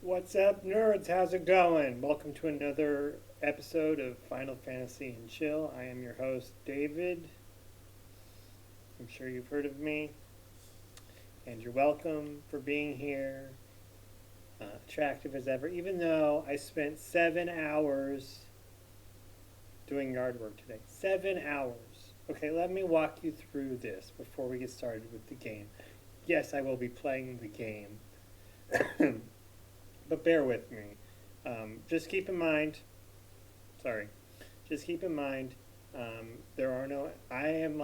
What's up, nerds? How's it going? Welcome to another episode of Final Fantasy and Chill. I am your host, David. I'm sure you've heard of me, and you're welcome for being here. Attractive as ever, even though I spent 7 hours doing yard work today. 7 hours. Okay, let me walk you through this before we get started with the game. Yes, I will be playing the game. But bear with me. Just keep in mind, there are no, I am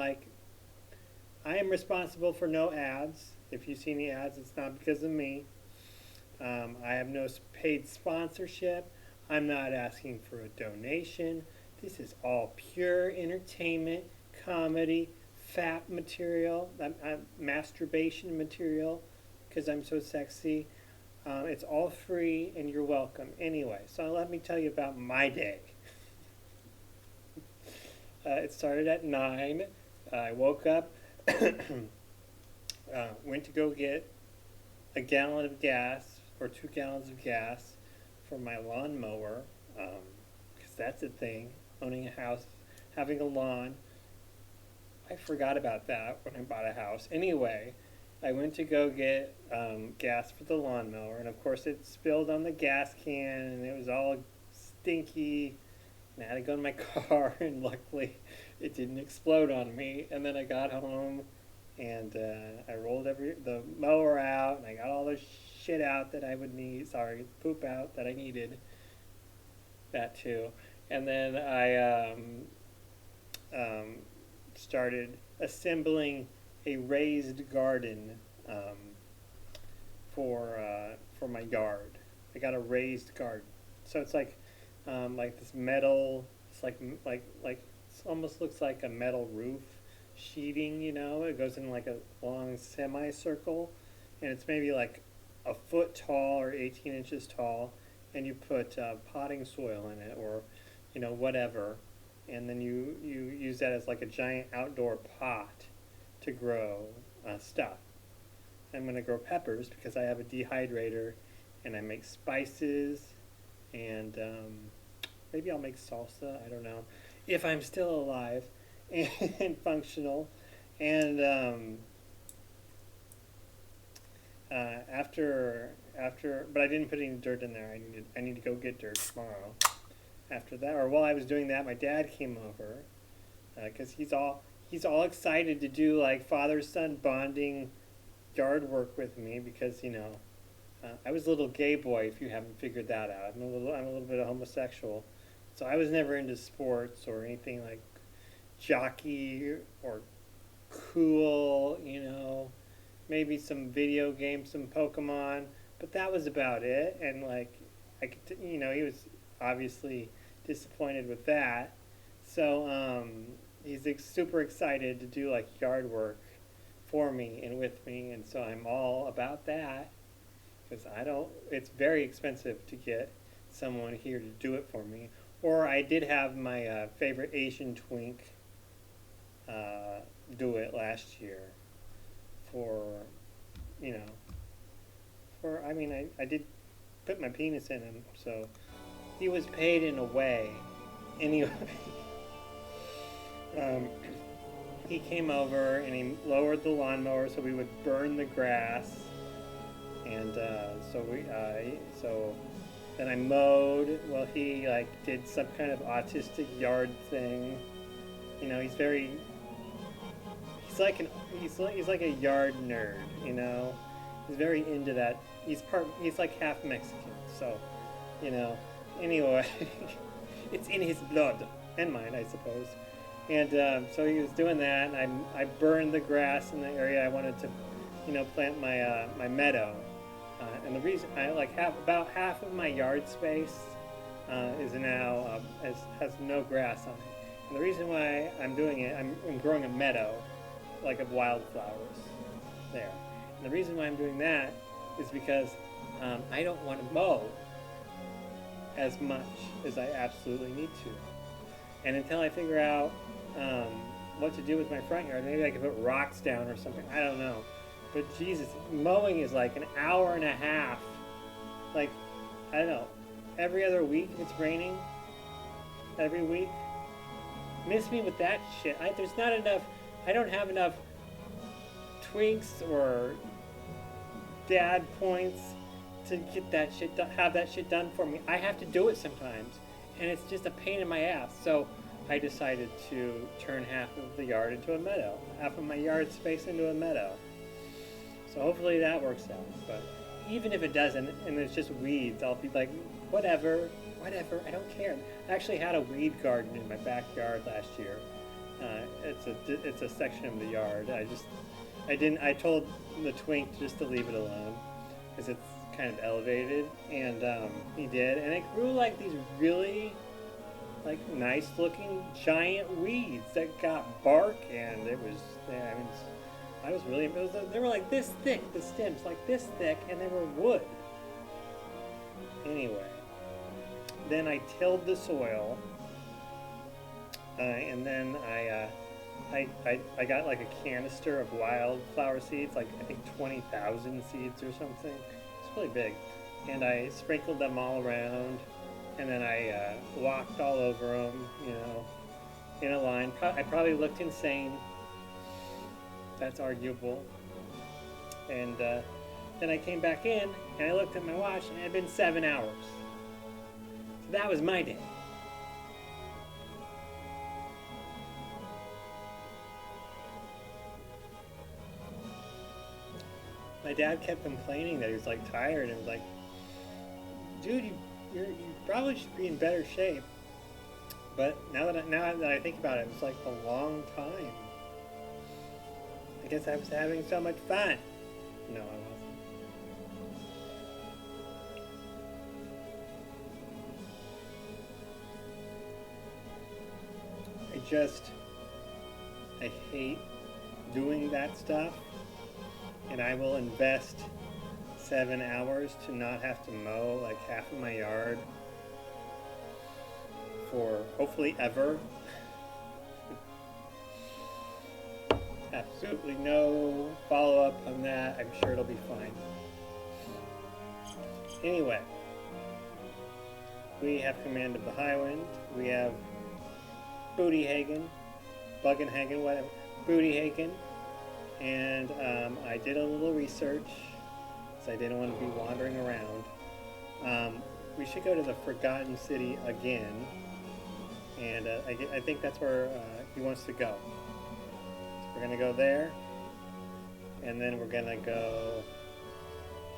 responsible for no ads. If you see any ads, it's not because of me. I have no paid sponsorship. I'm not asking for a donation. This is all pure entertainment, comedy, fat material, masturbation material, because I'm so sexy. It's all free, and you're welcome. Anyway, so let me tell you about my day. It started at 9. I woke up, went to go get a gallon of gas, or 2 gallons of gas, for my lawnmower, because that's a thing, owning a house, having a lawn. I forgot about that when I bought a house. Anyway, I went to go get gas for the lawnmower, and of course it spilled on the gas can, and it was all stinky, and I had to go in my car, and luckily it didn't explode on me. And then I got home, and I rolled the mower out, and I got all the shit out that I would need, poop out that I needed, that too. And then I started assembling a raised garden for my yard. I got a raised garden, so it's like this metal. It's like it almost looks like a metal roof sheeting. You know, it goes in like a long semicircle, and it's maybe like a foot tall or 18 inches tall, and you put potting soil in it, or whatever, and then you use that as like a giant outdoor pot to grow stuff. I'm going to grow peppers because I have a dehydrator, and I make spices, and maybe I'll make salsa, I don't know, if I'm still alive and functional. And but I didn't put any dirt in there. I need to go get dirt tomorrow. After that, or while I was doing that, my dad came over because he's all excited to do like father-son bonding yard work with me because I was a little gay boy. If you haven't figured that out, I'm a little bit of homosexual, so I was never into sports or anything like jockey or cool. Maybe some video games, some Pokemon, but that was about it. And like he was obviously disappointed with that, so he's super excited to do like yard work for me and with me, and so I'm all about that because it's very expensive to get someone here to do it for me. Or I did have my favorite Asian twink do it last year I did put my penis in him, so he was paid in a way. Anyway, he came over and he lowered the lawnmower so we would burn the grass, and so then I mowed while he did some kind of autistic yard thing. He's like a yard nerd. He's very into that. He's like half Mexican, so anyway. It's in his blood and mine, I suppose. And so he was doing that, and I burned the grass in the area I wanted to plant my meadow. And the reason about half of my yard space is now has no grass on it. And the reason why I'm doing it, I'm growing a meadow like of wildflowers there. And the reason why I'm doing that is because I don't want to mow as much as I absolutely need to. And until I figure out what to do with my front yard, maybe I could put rocks down or something. I don't know. But Jesus, mowing is like an hour and a half. Like I don't know, every other week it's raining. Every week. Miss me with that shit. There's not enough. I don't have enough twinks or dad points to get that shit done, have that shit done for me. I have to do it sometimes, and it's just a pain in my ass. So I decided to turn half of the yard into a meadow, half of my yard space into a meadow. So hopefully that works out. But even if it doesn't, and it's just weeds, I'll be like, whatever, I don't care. I actually had a weed garden in my backyard last year. It's a section of the yard. I told the twink just to leave it alone because it's kind of elevated, and he did, and it grew like these really like nice looking giant weeds that got bark, and it was, I mean, I was really, they were like this thick, the stems like this thick, and they were wood. Anyway, then I tilled the soil, and then I got like a canister of wildflower seeds, like I think 20,000 seeds or something. It's really big. And I sprinkled them all around, and then I walked all over them, you know, in a line. I probably looked insane. That's arguable. And then I came back in, and I looked at my watch, and it had been 7 hours. So that was my day. My dad kept complaining that he was like tired, and was like, dude, you probably should be in better shape. But now that I think about it, it was like a long time. I guess I was having so much fun. No, I wasn't. I hate doing that stuff. And I will invest 7 hours to not have to mow like half of my yard for hopefully ever. Absolutely no follow-up on that. I'm sure it'll be fine. Anyway, we have command of the Highwind. We have Bugenhagen, whatever. Bugenhagen. And I did a little research, because I didn't want to be wandering around. We should go to the Forgotten City again, and I think that's where he wants to go. So we're going to go there, and then we're going to go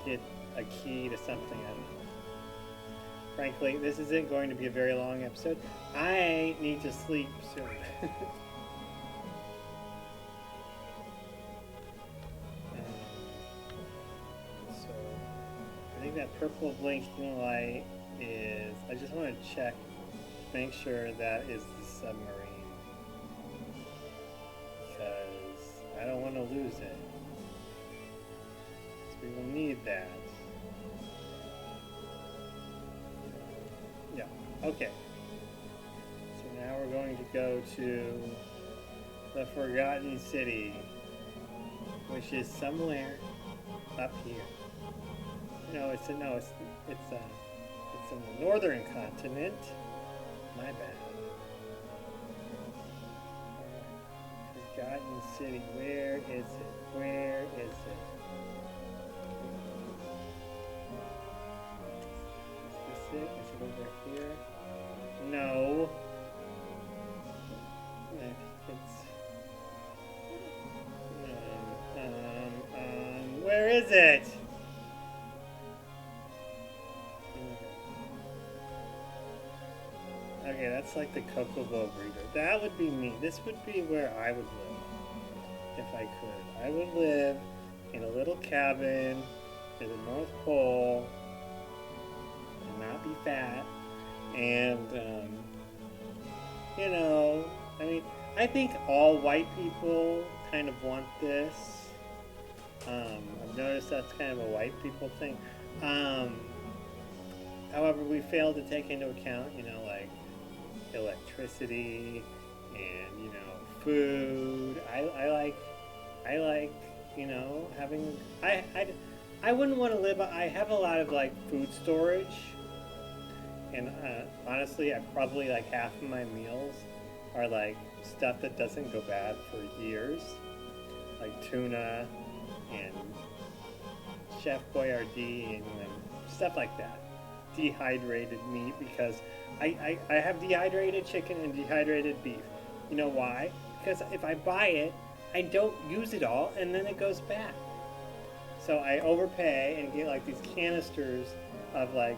get a key to something. I don't know. Frankly, this isn't going to be a very long episode. I need to sleep soon. That purple blinking light is, I just want to check, make sure that is the submarine, because I don't want to lose it, so we will need that. Yeah, okay, so now we're going to go to the Forgotten City, which is somewhere up here. No, it's in the northern continent. My bad. Forgotten City. Where is it? Where is it? Is this it? Is it over here? No. I think it's. Where is it? Okay, that's like the Kokobo breeder. That would be me. This would be where I would live, if I could. I would live in a little cabin in the North Pole, and not be fat, and, you know, I mean, I think all white people kind of want this. I've noticed that's kind of a white people thing. However, we fail to take into account, you know, like, electricity and, you know, food. I like, you know, having, I wouldn't want to live, I have a lot of like food storage And honestly, I probably like half of my meals are like stuff that doesn't go bad for years, like tuna and Chef Boyardee and stuff like that. Dehydrated meat, because I have dehydrated chicken and dehydrated beef. You know why? Because if I buy it, I don't use it all and then it goes bad. So I overpay and get like these canisters of like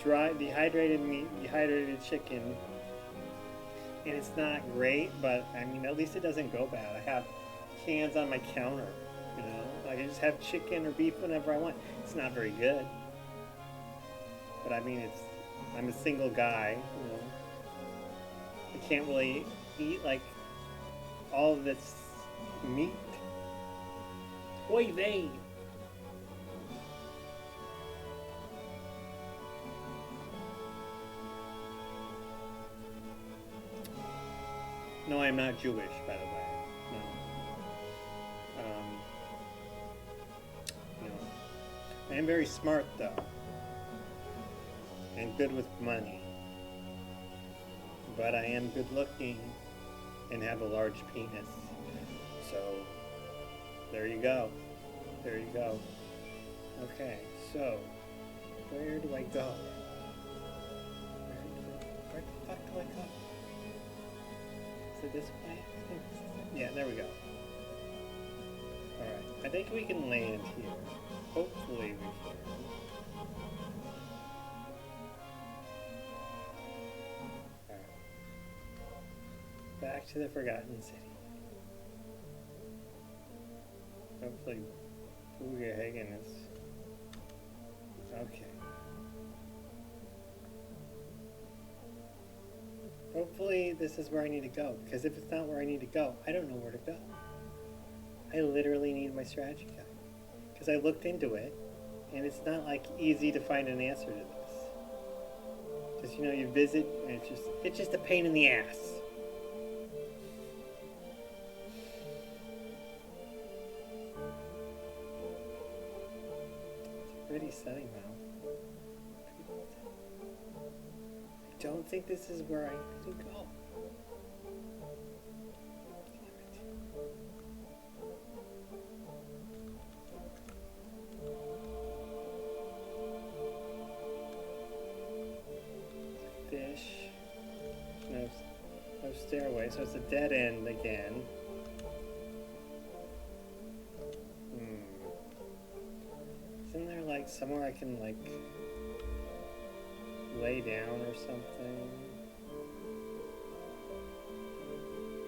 dry dehydrated meat, dehydrated chicken, and it's not great, but I mean at least it doesn't go bad. I have cans on my counter, you know. I can just have chicken or beef whenever I want. It's not very good, but I mean I'm a single guy, you know. I can't really eat like all of this meat. Oy vey. No, I'm not Jewish, by the way. No. No. I am very smart, though. And good with money. But I am good looking and have a large penis. So, there you go. There you go. Okay, so, where do I go? Where the fuck do I go? Is it this way? Yeah, there we go. Alright, I think we can land here. Hopefully we can. Alright. Back to the Forgotten City. Hopefully Bugenhagen is... okay. Hopefully this is where I need to go, because if it's not where I need to go, I don't know where to go. I literally need my strategy guide, because I looked into it, and it's not like easy to find an answer to this. Just, you know, you visit, and it's just a pain in the ass. It's a pretty setting now. I don't think this is where I need to go. Fish. No stairway, so it's a dead end again. Isn't there like somewhere I can like lay down or something?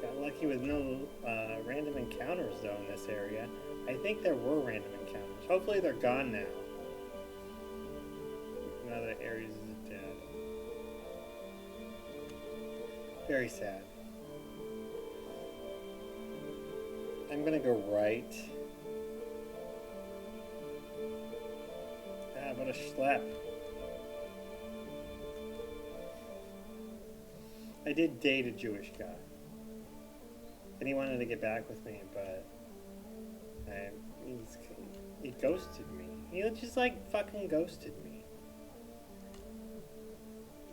Got lucky with no random encounters though in this area. I think there were random encounters. Hopefully they're gone now. Now that Aeris is dead. Very sad. I'm gonna go right. Ah, what a schlep. I did date a Jewish guy, and he wanted to get back with me, but he ghosted me. He just like fucking ghosted me.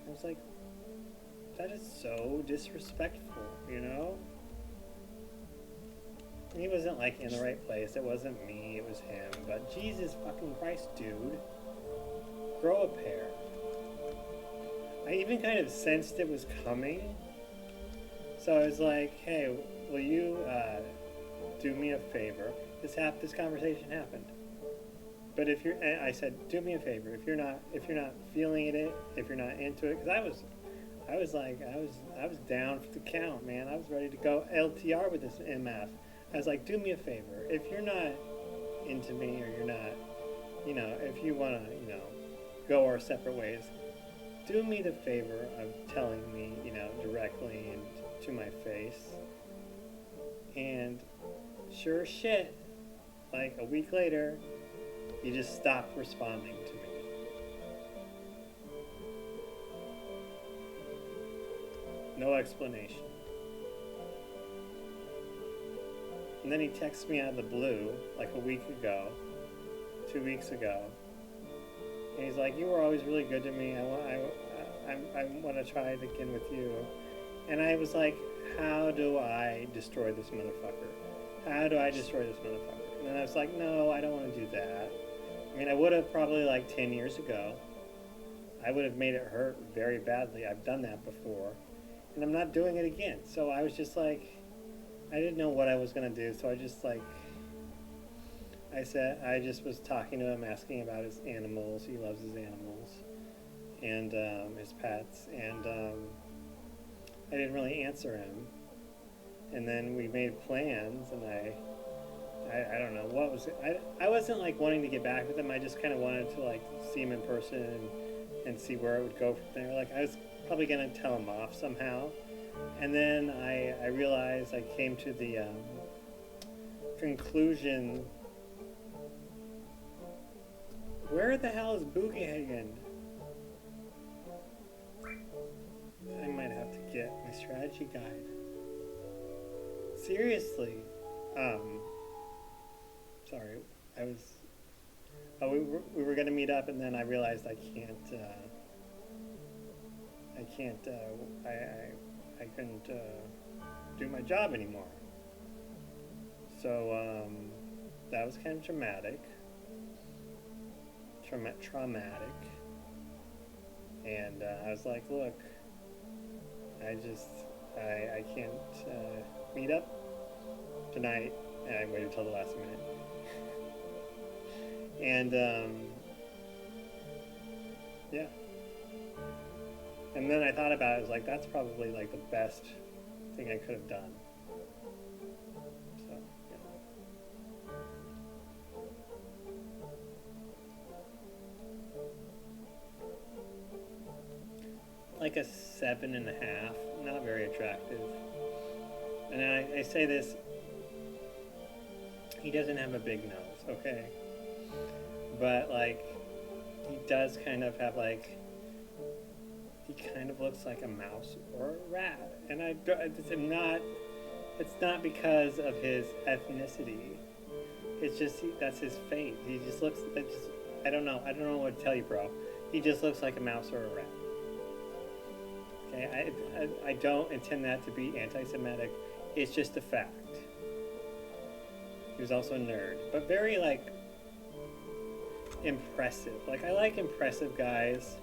I was like, that is so disrespectful, you know? And he wasn't like in the right place. It wasn't me, it was him. But Jesus fucking Christ, dude. Grow a pair. I even kind of sensed it was coming. So I was like, hey, will you do me a favor? This conversation happened. But if you're, I said, do me a favor. If you're not feeling it, if you're not into it, because I was down for the count, man. I was ready to go LTR with this MF. I was like, do me a favor. If you're not into me, or you're not, you know, if you want to, you know, go our separate ways, do me the favor of telling me, you know, directly and to my face. And sure as shit, like a week later, you just stopped responding to me. No explanation. And then he texts me out of the blue, like a week ago, 2 weeks ago. And he's like, you were always really good to me. I want to try it again with you. And I was like, how do I destroy this motherfucker? How do I destroy this motherfucker? And then I was like, no, I don't want to do that. I mean, I would have probably like 10 years ago. I would have made it hurt very badly. I've done that before. And I'm not doing it again. So I was just like, I didn't know what I was going to do. So I just like, I just was talking to him, asking about his animals. He loves his animals. And his pets. And I didn't really answer him. And then we made plans, and I don't know what was it. I wasn't like wanting to get back with him. I just kind of wanted to like see him in person and see where it would go from there. Like I was probably gonna tell him off somehow, and then I realized I came to the conclusion. Where the hell is Bugenhagen? I might have to get my strategy guide. Seriously. Sorry. I was... Oh, we were going to meet up, and then I realized I couldn't do my job anymore. So, that was kind of traumatic. Traumatic. And I was like, look, I can't meet up tonight, and I waited till the last minute. And yeah. And then I thought about it, I was like, that's probably like the best thing I could have done. So, yeah. Like a 7.5, not very attractive. And I say this, he doesn't have a big nose, okay? But like, he does kind of have like, he kind of looks like a mouse or a rat. And it's not because of his ethnicity. It's just, that's his fate. He just looks, I don't know what to tell you, bro. He just looks like a mouse or a rat. Okay, I don't intend that to be anti-Semitic. It's just a fact. He was also a nerd, but very like impressive. Like I like impressive guys.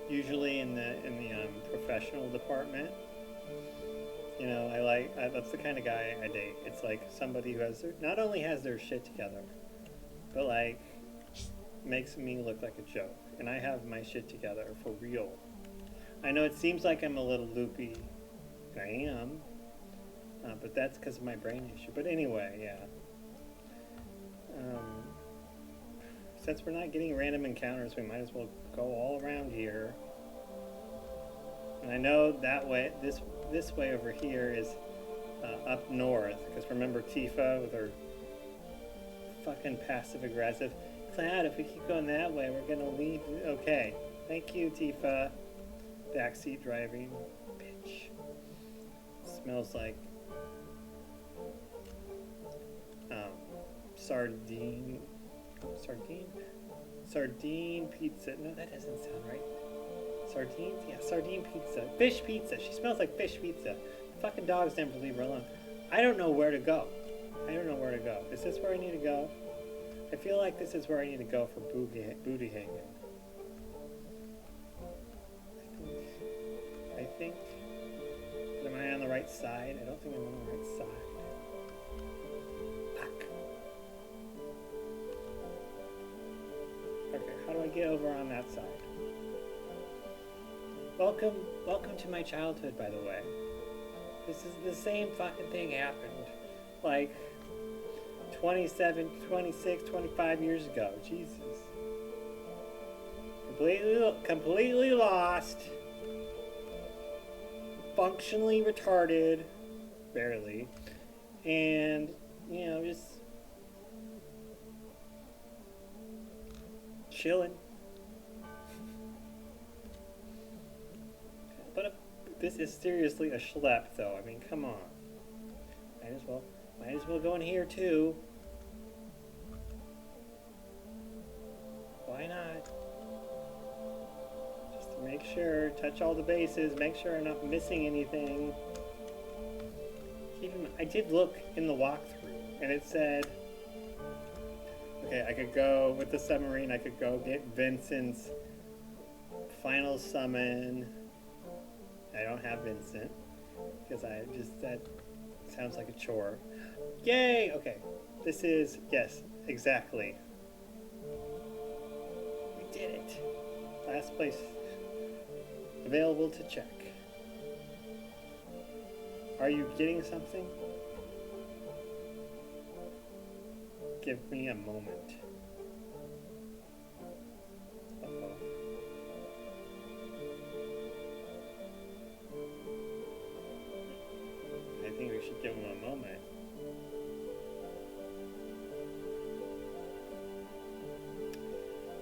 Usually in the professional department. You know, that's the kind of guy I date. It's like somebody who not only has their shit together, but like makes me look like a joke. And I have my shit together for real. I know it seems like I'm a little loopy. I am. But that's because of my brain issue. But anyway, yeah. Since we're not getting random encounters, we might as well go all around here. And I know that way, this way over here is up north. Because remember Tifa with her fucking passive-aggressive. Cloud, if we keep going that way, we're gonna leave. Okay. Thank you, Tifa. Backseat driving. Bitch. Smells like sardine pizza. No, that doesn't sound right. Sardines? Yeah, sardine pizza. Fish pizza. She smells like fish pizza. The fucking dogs never leave her alone. I don't know where to go. Is this where I need to go? I feel like this is where I need to go for Bugenhagen. I think. Am I on the right side? I don't think I'm on the right side. Fuck. Okay, how do I get over on that side? Welcome to my childhood, by the way. This is the same fucking thing happened. Like 27, 26, 25 years ago. Jesus. Completely lost. Functionally retarded. Barely. And, you know, just chilling. But this is seriously a schlep, though. I mean, come on. Might as well go in here, too. Why not? Just to Make sure, touch all the bases, make sure I'm not missing anything. Even, I did look in the walkthrough, and it said, okay, I could go with the submarine, I could go get Vincent's final summon. I don't have Vincent, because that sounds like a chore. Yay! Okay, this is, yes, exactly. We did it. Last place available to check. Are you getting something? Give me a moment. Uh-oh. I think we should give him a moment.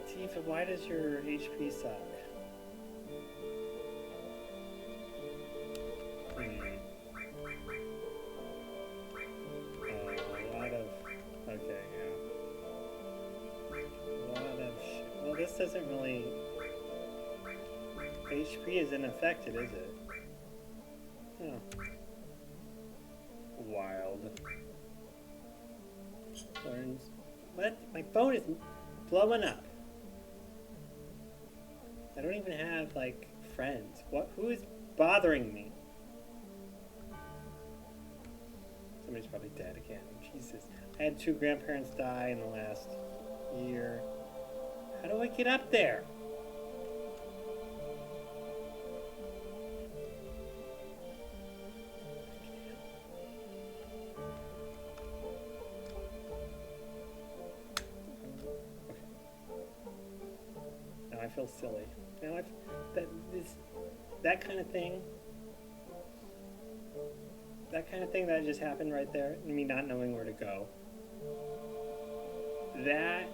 Tifa, why does your HP suck? This doesn't really... HP isn't affected, is it? Oh. Wild. Learns... What? My phone is blowing up. I don't even have, like, friends. What? Who is bothering me? Somebody's probably dead again. Jesus. I had 2 grandparents die in the last year. How do I get up there? Okay. Now I feel silly. Now that kind of thing. That kind of thing that just happened right there, me not knowing where to go. That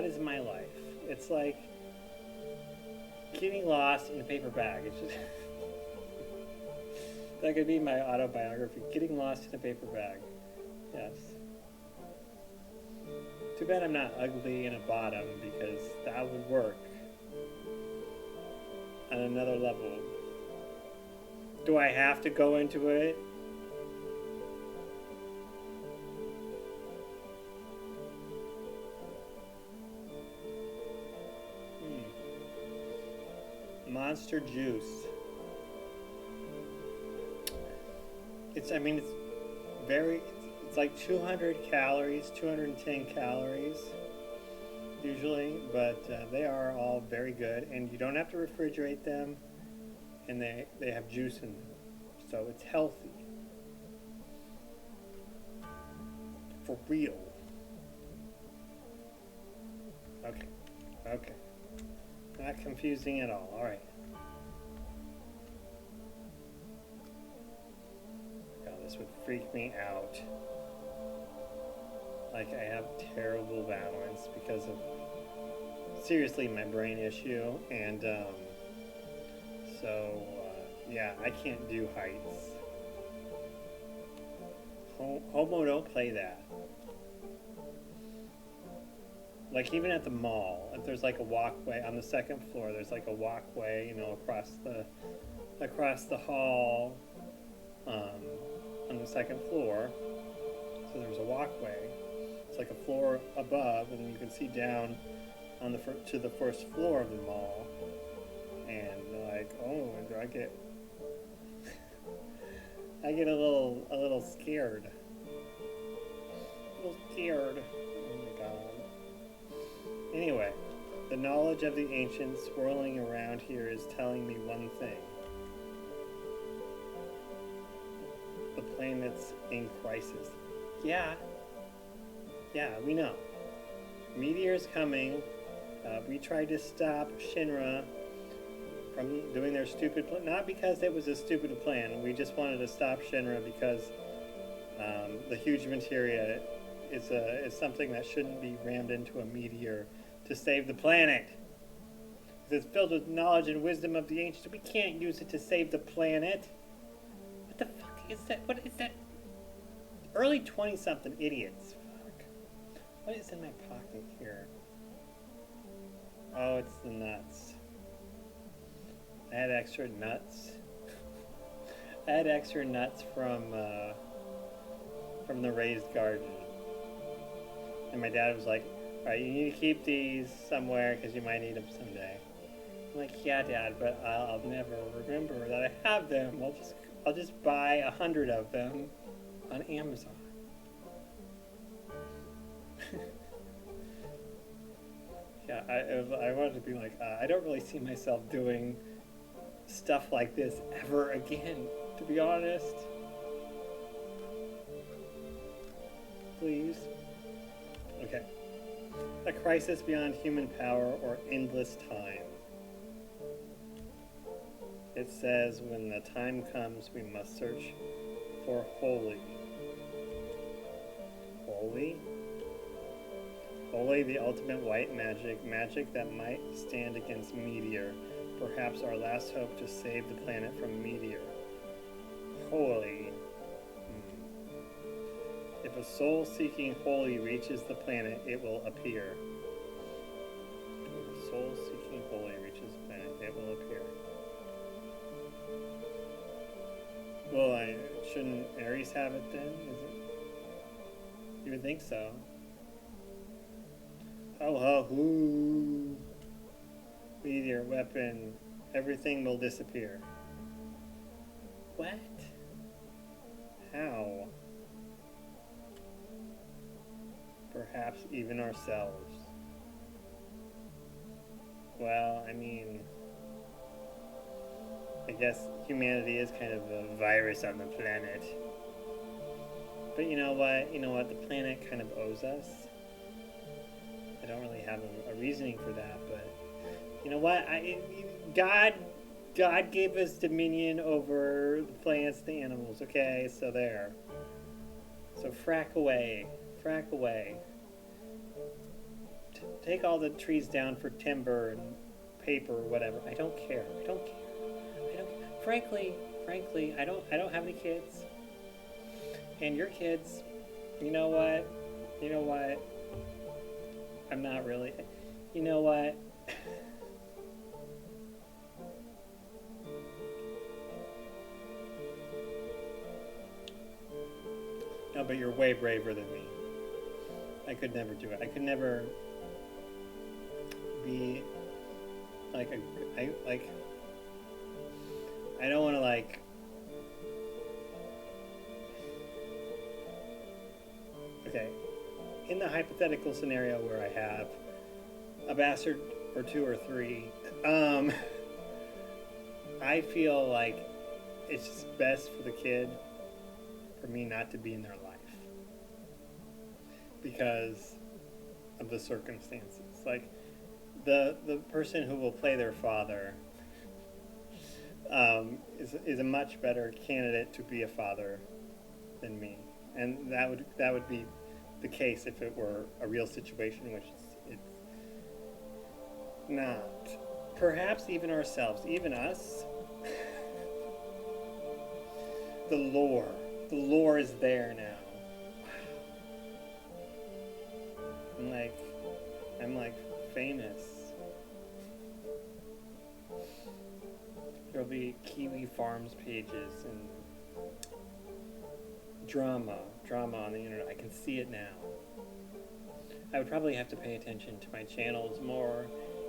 is my life. It's like getting lost in a paper bag. It's just that could be my autobiography. Getting lost in a paper bag. Yes. Too bad I'm not ugly in a bottom, because that would work on another level. Do I have to go into it? Monster juice. It's like 200 calories, 210 calories usually, but they are all very good, and you don't have to refrigerate them, and they have juice in them, so it's healthy. For real. Okay. Not confusing at all. Alright. God, this would freak me out. Like, I have terrible balance because of, seriously, my brain issue. And, yeah, I can't do heights. Homo, don't play that. Like, even at the mall, if there's like a walkway on the 2nd floor, there's like a walkway, across the hall, on the 2nd floor. So there's a walkway. It's like a floor above, and you can see down on to the 1st floor of the mall. And like, oh, do I get I get a little scared. Oh my god. Anyway, the knowledge of the ancients swirling around here is telling me one thing. The planet's in crisis. Yeah, we know. Meteor's coming. We tried to stop Shinra from doing their stupid plan. Not because it was a stupid plan. We just wanted to stop Shinra because the huge materia is something that shouldn't be rammed into a meteor to save the planet. It's filled with knowledge and wisdom of the ancients. We can't use it to save the planet. What the fuck is that? What is that? Early 20-something idiots. Fuck. What is in my pocket here? Oh, it's the nuts. had extra nuts. I had extra nuts from the raised garden. And my dad was like, all right, you need to keep these somewhere because you might need them someday. I'm like, yeah, Dad, but I'll never remember that I have them. I'll just buy 100 of them on Amazon. Yeah, I wanted to be like, I don't really see myself doing stuff like this ever again, to be honest. Please. Okay. A crisis beyond human power or endless time. It says, when the time comes, we must search for holy. Holy? Holy, the ultimate white magic, magic that might stand against meteor, perhaps our last hope to save the planet from meteor. Holy. If a soul seeking holy reaches the planet, it will appear. If a soul seeking holy reaches the planet, it will appear. Well, shouldn't Aeris have it then? Is it? You would think so. Hoo. Meteor, weapon, everything will disappear. What? How? Perhaps even ourselves. Well, I mean, I guess humanity is kind of a virus on the planet. But you know what? The planet kind of owes us. I don't really have a reasoning for that, but you know what? God gave us dominion over the plants, the animals, okay? So there. So frack away. Take all the trees down for timber and paper or whatever. I don't care. Frankly, I don't have any kids. And your kids, you know what? I'm not really. You know what? No, but you're way braver than me. I could never do it. I could never be like I don't want to like. Okay, in the hypothetical scenario where I have a bastard or two or three, I feel like it's just best for the kid for me not to be in their life because of the circumstances. Like the person who will play their father is a much better candidate to be a father than me, and that would be the case if it were a real situation, which it's not. Perhaps even ourselves, even us. The lore is there now. I'm like famous. There'll be Kiwi Farms pages and drama on the internet. I can see it now. I would probably have to pay attention to my channels more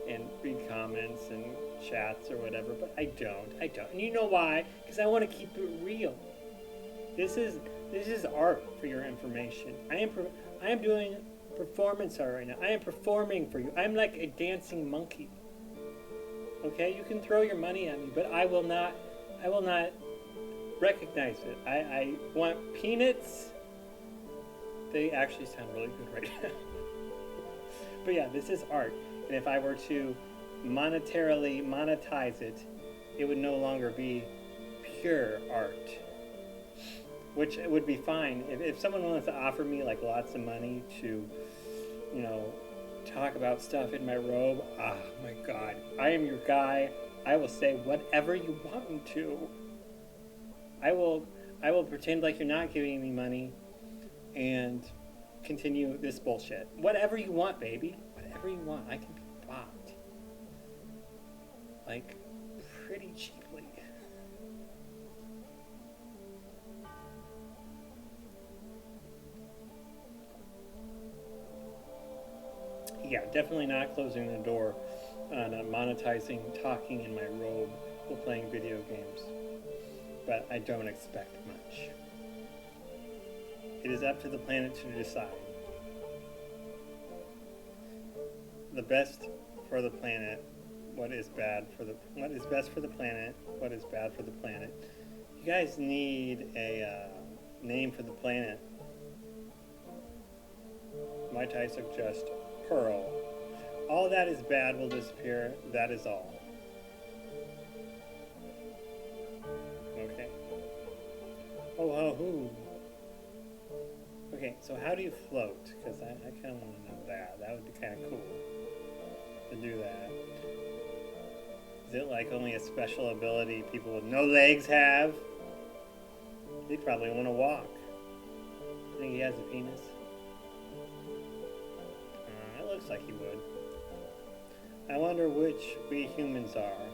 and read comments and chats or whatever, but I don't. And you know why? Because I want to keep it real. This is art for your information. I am doing performance art right now. I am performing for you. I'm like a dancing monkey. Okay, you can throw your money at me, but I will not recognize it. I want peanuts. They actually sound really good right now. But yeah, this is art. And if I were to monetarily monetize it, it would no longer be pure art. Which would be fine. If someone wants to offer me like lots of money to, talk about stuff in my robe, oh my God, I am your guy. I will say whatever you want me to. I will pretend like you're not giving me money and continue this bullshit. Whatever you want, baby. Whatever you want. I can be bought. Like, pretty cheaply. Yeah, definitely not closing the door on monetizing talking in my robe while playing video games. But I don't expect much. It is up to the planet to decide. The best for the planet, what is best for the planet, what is bad for the planet. You guys need a name for the planet. Might I suggest Pearl? All that is bad will disappear, that is all. Okay. Oh, ho, hoo. Okay, so how do you float? Because I kind of want to know that. That would be kind of cool to do that. Is it like only a special ability people with no legs have? They'd probably want to walk. I think he has a penis. It looks like he would. I wonder which we humans are.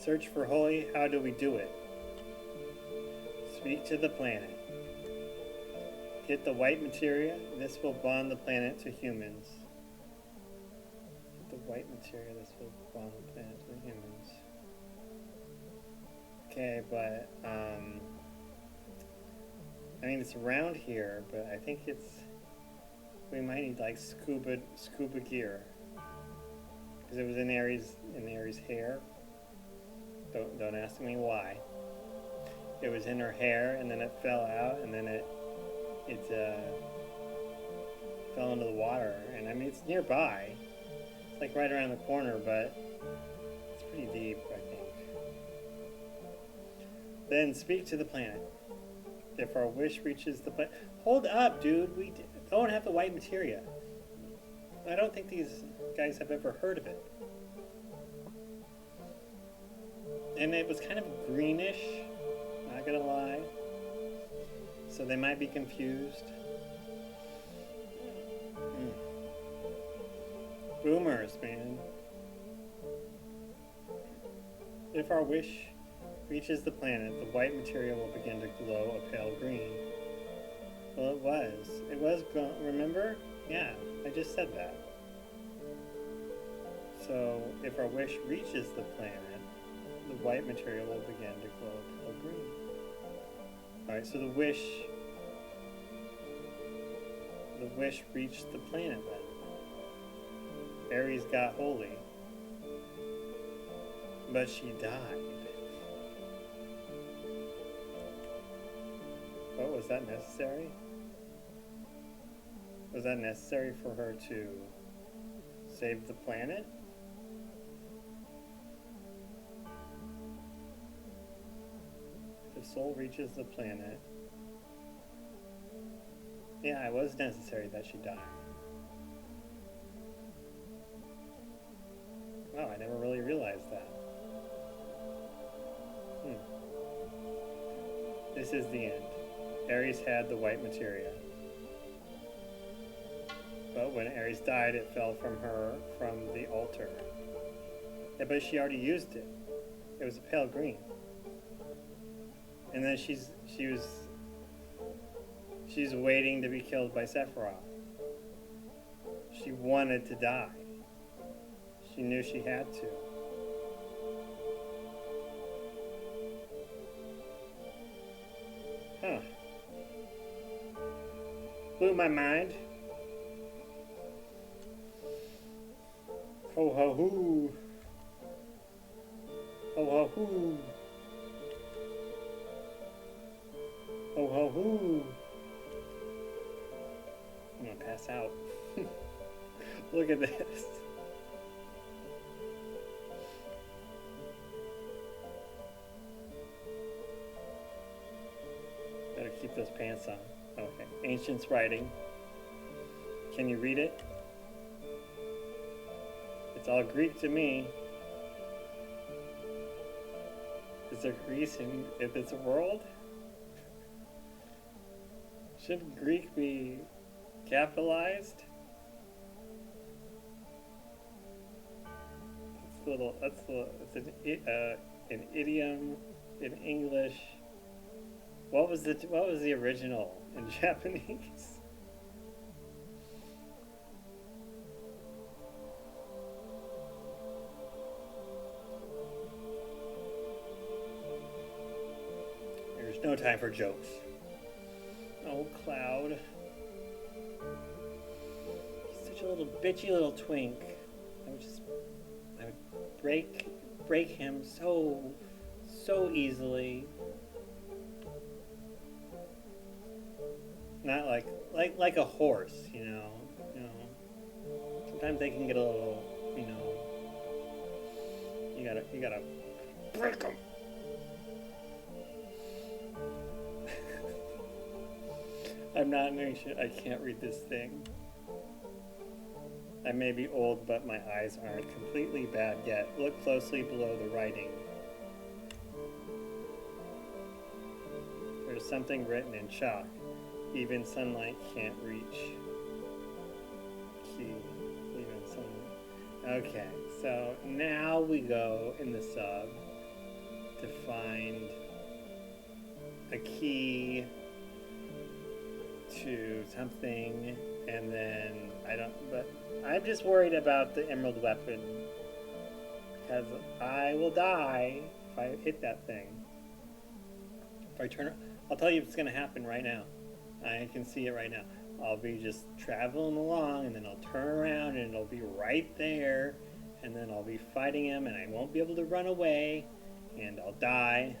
Search for holy, how do we do it? Speak to the planet. Get the white materia, this will bond the planet to humans. Get the white materia, this will bond the planet to the humans. Okay, but, I mean, it's around here, but I think we might need, like, scuba gear. Because it was in Aeris' hair. Don't ask me why. It was in her hair, and then it fell out, and then it fell into the water. And I mean, it's nearby. It's like right around the corner, but it's pretty deep, I think. Then speak to the planet. If our wish reaches the planet. Hold up, dude. We don't have the white materia. I don't think these guys have ever heard of it. And it was kind of greenish, not gonna lie. So they might be confused. Boomers, man. If our wish reaches the planet, the white material will begin to glow a pale green. Well, it was, remember? Yeah, I just said that. So, if our wish reaches the planet, the white material will begin to glow pale green. Alright, so the wish reached the planet then. Aeris got holy, but she died. But was that necessary? Was that necessary for her to save the planet? If soul reaches the planet, yeah, it was necessary that she die. Wow, I never really realized that. This is the end. Aeris had the white materia. But when Aeris died, it fell from the altar. Yeah, but she already used it. It was a pale green. And then she's waiting to be killed by Sephiroth. She wanted to die. She knew she had to. Huh. Blew my mind. Ho ho hoo. Ho ho hoo. Ho ho hoo. I'm gonna pass out. Look at this. Better keep those pants on. Okay. Ancient's writing. Can you read it? It's all Greek to me. Is there Greece if it's a world? Shouldn't Greek be capitalized? It's an idiom in English. What was the original in Japanese? There's no time for jokes. Oh, Cloud. He's such a little bitchy little twink. I would break him so easily. Not like a horse, you know. Sometimes they can get a little, you gotta break them. I'm not doing shit. I can't read this thing. I may be old, but my eyes aren't completely bad yet. Look closely below the writing. There's something written in chalk. Even sunlight can't reach. Key. Even sunlight. Okay, so now we go in the sub to find a key to something, and then but I'm just worried about the emerald weapon because I will die if I hit that thing. If I turn, I'll tell you what's going to happen right now. I can see it right now. I'll be just traveling along, and then I'll turn around, and it'll be right there, and then I'll be fighting him, and I won't be able to run away, and I'll die.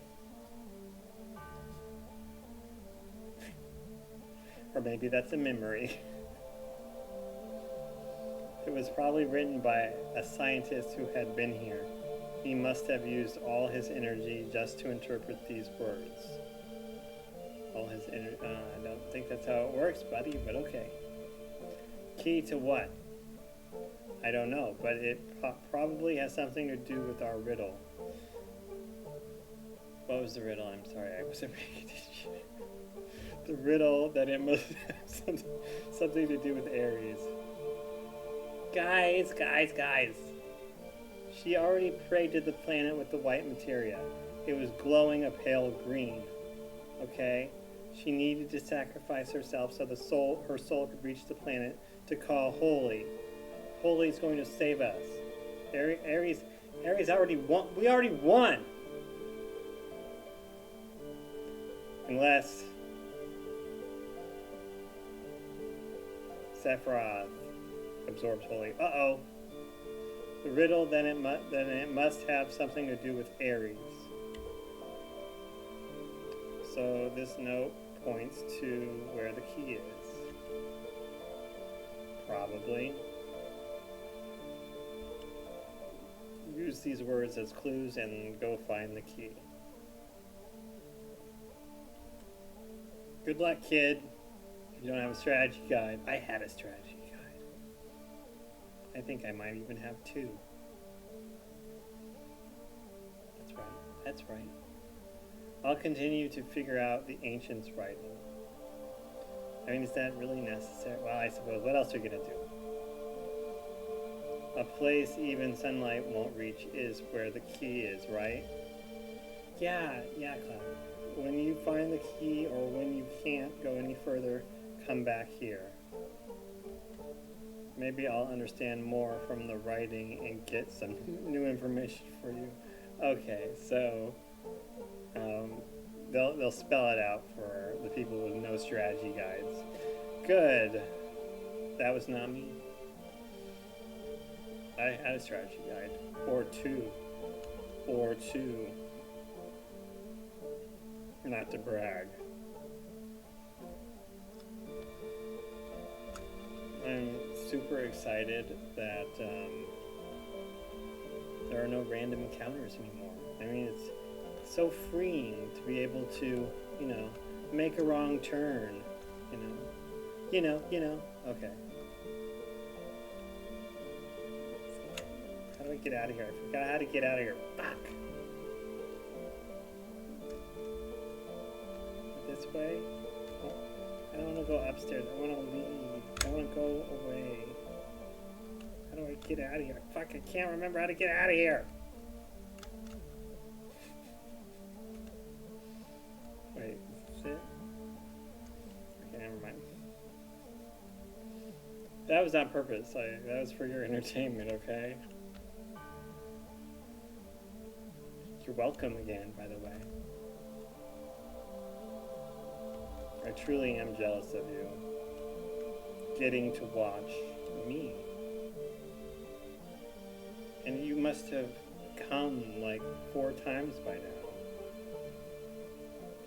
Or maybe that's a memory. It was probably written by a scientist who had been here. He must have used all his energy just to interpret these words. All his energy. I don't think that's how it works, buddy, but okay. Key to what? I don't know, but it probably has something to do with our riddle. What was the riddle? I'm sorry, I wasn't paying attention. The riddle that it must have something to do with Aeris. Guys. She already prayed to the planet with the white materia. It was glowing a pale green. Okay? She needed to sacrifice herself so her soul could reach the planet to call holy. Holy is going to save us. Aeris already won. We already won. Unless Sephiroth absorbs holy. Uh-oh. The riddle, then it must have something to do with Aeris. So this note points to where the key is. Probably. Use these words as clues and go find the key. Good luck, kid. If you don't have a strategy guide. I have a strategy guide. I think I might even have two. That's right. I'll continue to figure out the ancients' writing. I mean, is that really necessary? Well, I suppose. What else are we going to do? A place even sunlight won't reach is where the key is, right? Yeah, Cloud. When you find the key or when you can't go any further, come back here. Maybe I'll understand more from the writing and get some new information for you. Okay, so they'll spell it out for the people with no strategy guides. Good. That was not me. I had a strategy guide. Or two. Not to brag. I'm super excited that there are no random encounters anymore. I mean, it's so freeing to be able to, make a wrong turn, okay. How do I get out of here? I forgot how to get out of here. Fuck. This way? Oh, I don't want to go upstairs. I want to leave. I want to go away. How do I get out of here? Fuck, I can't remember how to get out of here. Wait, is this it? Okay, never mind. That was on purpose. That was for your entertainment, okay? You're welcome again, by the way. I truly am jealous of you. Getting to watch me. And you must have come like 4 times by now.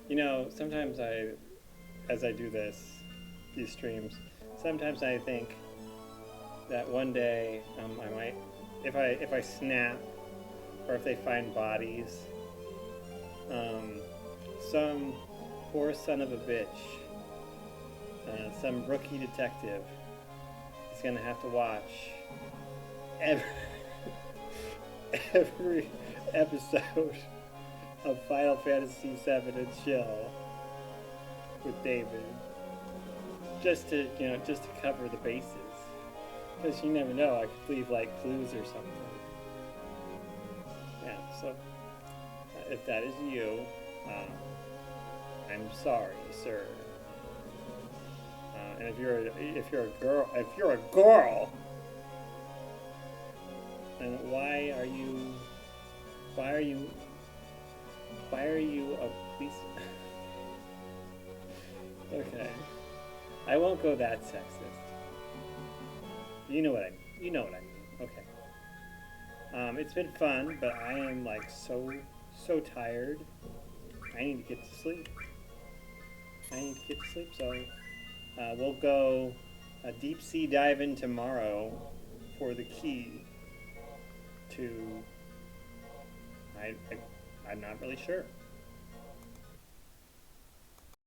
You know, sometimes as I do these streams, sometimes I think that one day I might, if I snap, or if they find bodies, some poor son of a bitch, some rookie detective is gonna have to watch every episode of Final Fantasy VII and chill with David, just to cover the bases, because you never know, I could leave like clues or something. Yeah, so if that is you, I'm sorry, sir. And if you're a girl, then why are you a police? Okay, I won't go that sexist. You know what I mean. Okay. It's been fun, but I am like so tired. I need to get to sleep. So we'll go a deep sea dive in tomorrow for the key to. I'm not really sure.